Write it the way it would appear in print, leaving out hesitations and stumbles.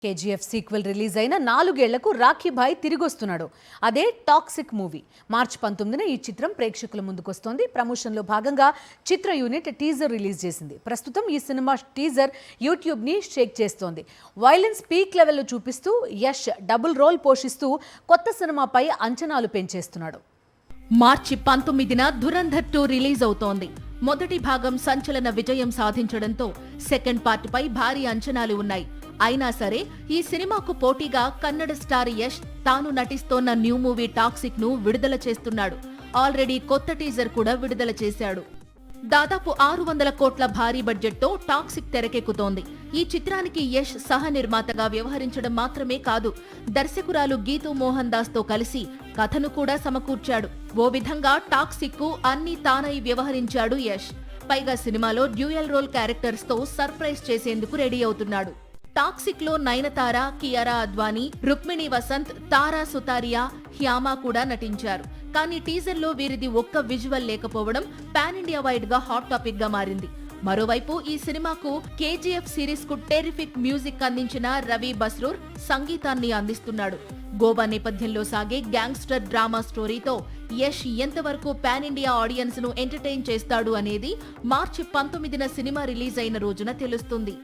KGF sequel release అయిన 4 ఏళ్లకు రాఖీ భాయ్ తిరిగొస్తున్నాడు. అదే టాక్సిక్ మూవీ. మార్చి 19న ఈ చిత్రం ప్రేక్షకుల ముందుకొస్తోంది. ప్రమోషన్లో భాగంగా చిత్ర యూనిట్ టీజర్ రిలీజ్ చేసింది. ప్రస్తుతం ఈ సినిమా టీజర్ యూట్యూబ్ని షేక్ చేస్తోంది. వైలెన్స్ పీక్ లెవెల్లో చూపిస్తూ యష్ డబుల్ రోల్ పోషిస్తూ కొత్త సినిమాపై అంచనాలు పెంచేస్తున్నాడు. మార్చి 19న ధురంధర్ 2 రిలీజ్ అవుతోంది. మొదటి భాగం సంచలన విజయం సాధించడంతో సెకండ్ పార్ట్ పై భారీ అంచనాలు ఉన్నాయి. అయినా సరే ఈ సినిమాకు పోటీగా కన్నడ స్టార్ యష్ తాను నటిస్తోన్న న్యూ మూవీ టాక్సిక్ ను విడుదల చేస్తున్నాడు. ఆల్రెడీ కొత్త టీజర్ కూడా విడుదల చేశాడు. దాదాపు 600 కోట్ల భారీ బడ్జెట్ తో టాక్సిక్ తెరకెక్కుతోంది. ఈ చిత్రానికి యష్ సహ నిర్మాతగా వ్యవహరించడం మాత్రమే కాదు, దర్శకురాలు గీతూ మోహన్ దాస్ తో కలిసి కథను కూడా సమకూర్చాడు. ఓ విధంగా టాక్సిక్ కు అన్ని తానై వ్యవహరించాడు యష్. పైగా సినిమాలో డ్యూయల్ రోల్ క్యారెక్టర్స్ తో సర్ప్రైజ్ చేసేందుకు రెడీ అవుతున్నాడు. టాక్సిక్ లో నయనతార, కియారా అద్వానీ, రుక్మిణి వసంత్, తారా సుతారియా, హ్యామా కూడా నటించారు. కానీ టీజర్ లో వీరిది ఒక్క విజువల్ లేకపోవడం పాన్ ఇండియా వైడ్ గా హాట్ టాపిక్ గా మారింది. మరోవైపు ఈ సినిమాకు కేజీఎఫ్ సిరీస్ కు టెరిఫిక్ మ్యూజిక్ అందించిన రవి బస్రూర్ సంగీతాన్ని అందిస్తున్నాడు. గోవా నేపథ్యంలో సాగే గ్యాంగ్స్టర్ డ్రామా స్టోరీతో యష్ ఎంతవరకు పాన్ ఇండియా ఆడియన్స్ ను ఎంటర్టైన్ చేస్తాడు అనేది మార్చి 19న సినిమా రిలీజ్ అయిన రోజున తెలుస్తుంది.